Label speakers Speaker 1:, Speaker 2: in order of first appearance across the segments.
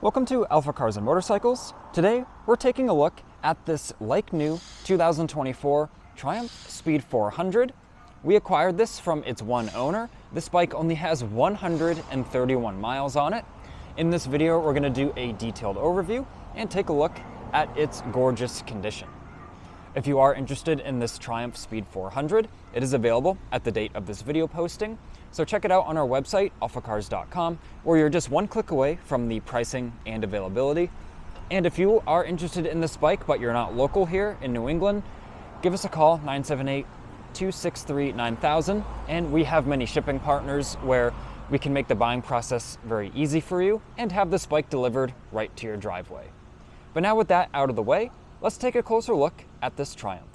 Speaker 1: Welcome to AlphaCars and Motorcycles. Today, we're taking a look at this like-new 2024 Triumph Speed 400. We acquired this from its one owner. This bike only has 131 miles on it. In this video, we're going to do a detailed overview and take a look at its gorgeous condition. If you are interested in this Triumph Speed 400, it is available at the date of this video posting. So check it out on our website, alphacars.com, where you're just one click away from the pricing and availability. And if you are interested in this bike, but you're not local here in New England, give us a call, 978-263-9000. And we have many shipping partners where we can make the buying process very easy for you and have this bike delivered right to your driveway. But now with that out of the way, let's take a closer look at this Triumph.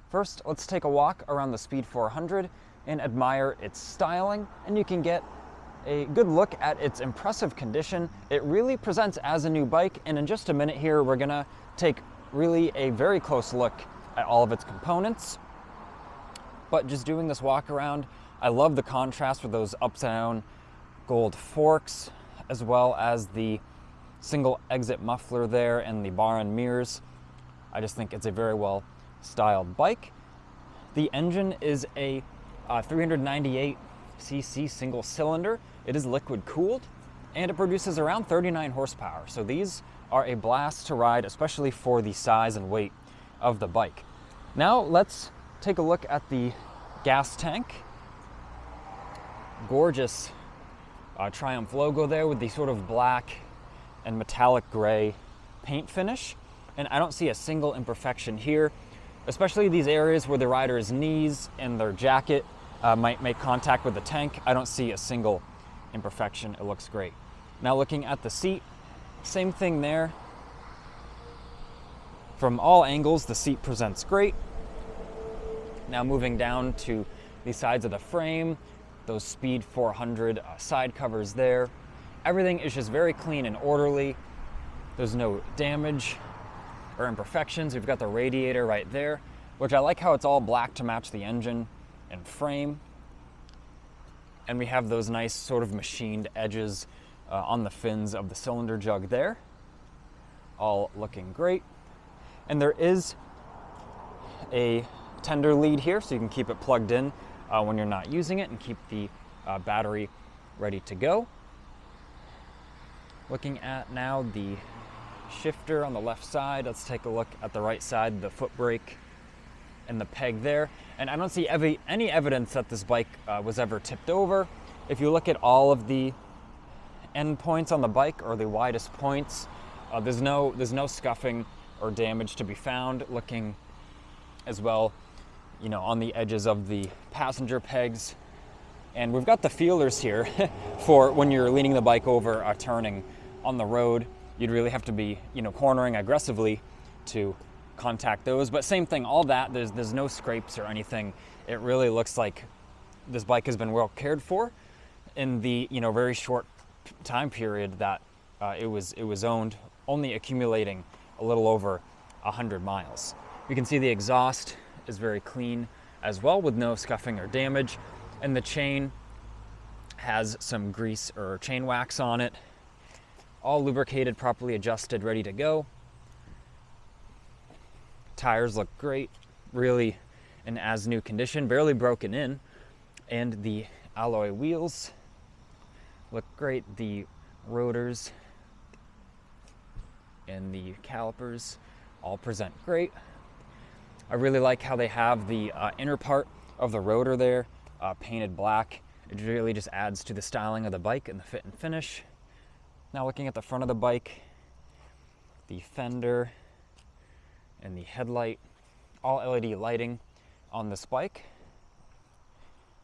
Speaker 1: First, let's take a walk around the Speed 400 and admire its styling, and you can get a good look at its impressive condition. It really presents as a new bike, and in just a minute here, we're gonna take really a very close look at all of its components. But just doing this walk around, I love the contrast with those upside down gold forks, as well as the single exit muffler there and the bar and mirrors. I just think it's a very well styled bike. The engine is a 398cc single cylinder. It is liquid cooled and it produces around 39 horsepower. So these are a blast to ride, especially for the size and weight of the bike. Now let's take a look at the gas tank. Gorgeous Triumph logo there with the sort of black and metallic gray paint finish. And I don't see a single imperfection here, especially these areas where the rider's knees and their jacket might make contact with the tank. I don't see a single imperfection. It looks great. Now looking at the seat, same thing there. From all angles, the seat presents great. Now moving down to the sides of the frame, those Speed 400 side covers there. Everything is just very clean and orderly. There's no damage or imperfections. We've got the radiator right there, which I like how it's all black to match the engine and frame. And we have those nice sort of machined edges on the fins of the cylinder jug there, all looking great. And there is a tender lead here, so you can keep it plugged in when you're not using it and keep the battery ready to go. Looking at now the shifter on the left side, let's take a look at the right side, the foot brake and the peg there. And I don't see any evidence that this bike was ever tipped over. If you look at all of the end points on the bike, or the widest points, there's no scuffing or damage to be found. Looking as well, you know, on the edges of the passenger pegs. And we've got the feelers here for when you're leaning the bike over, turning on the road. You'd really have to be, you know, cornering aggressively to contact those. But same thing, all that, there's no scrapes or anything. It really looks like this bike has been well cared for in the, you know, very short time period that it was owned, only accumulating a little over 100 miles. You can see the exhaust is very clean as well, with no scuffing or damage. And the chain has some grease or chain wax on it. All lubricated, properly adjusted, ready to go. Tires look great, really in as new condition, barely broken in. And the alloy wheels look great. The rotors and the calipers all present great. I really like how they have the inner part of the rotor there painted black. It really just adds to the styling of the bike and the fit and finish. Now looking at the front of the bike, the fender and the headlight, all LED lighting on this bike.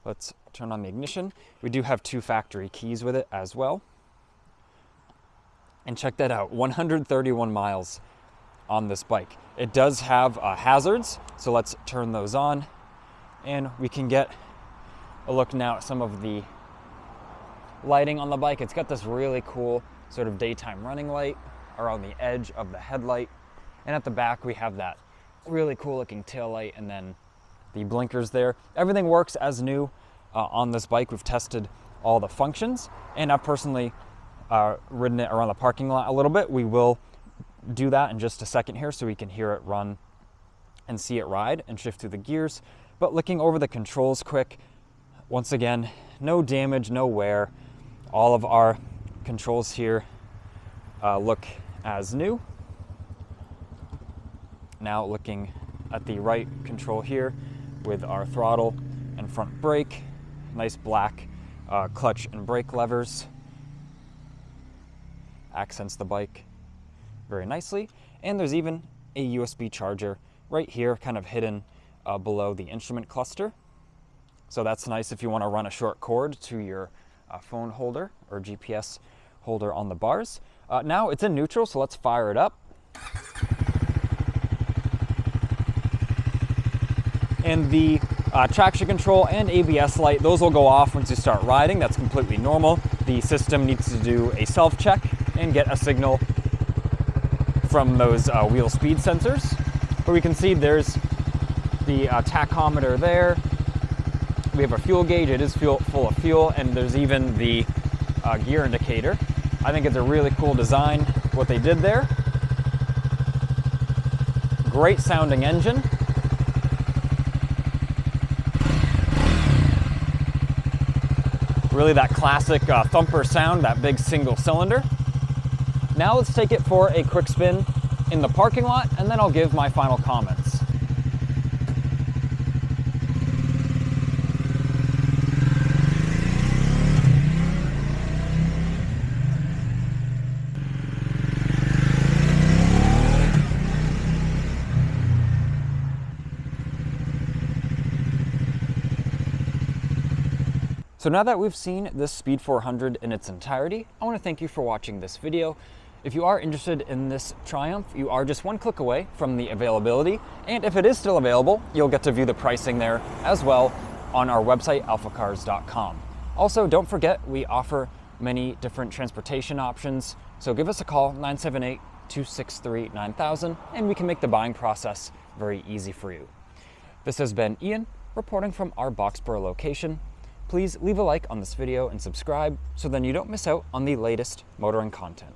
Speaker 1: Let's turn on the ignition. We do have 2 factory keys with it as well. And check that out, 131 miles on this bike. It does have hazards, so let's turn those on. And we can get a look now at some of the lighting on the bike. It's got this really cool sort of daytime running light around the edge of the headlight. And at the back, we have that really cool looking taillight and then the blinkers there. Everything works as new on this bike. We've tested all the functions, and I've personally ridden it around the parking lot a little bit. We will do that in just a second here so we can hear it run and see it ride and shift through the gears. But looking over the controls quick, once again, no damage, no wear. All of our controls here look as new. Now looking at the right control here with our throttle and front brake, nice black clutch and brake levers. Accents the bike very nicely. And there's even a USB charger right here, kind of hidden below the instrument cluster. So that's nice if you want to run a short cord to your phone holder or GPS holder on the bars. Now it's in neutral, so let's fire it up. And the traction control and ABS light, those will go off once you start riding. That's completely normal. The system needs to do a self-check and get a signal from those wheel speed sensors. But we can see there's the tachometer there. We have a fuel gauge, it is full of fuel, and there's even the gear indicator. I think it's a really cool design, what they did there. Great sounding engine. Really that classic thumper sound, that big single cylinder. Now let's take it for a quick spin in the parking lot, and then I'll give my final comments. So now that we've seen this Speed 400 in its entirety, I want to thank you for watching this video. If you are interested in this Triumph, you are just one click away from the availability, and if it is still available, you'll get to view the pricing there as well on our website, alphacars.com. Also, don't forget, we offer many different transportation options, so give us a call, 978-263-9000, and we can make the buying process very easy for you. This has been Ian, reporting from our Boxborough location. Please leave a like on this video and subscribe so then you don't miss out on the latest motoring content.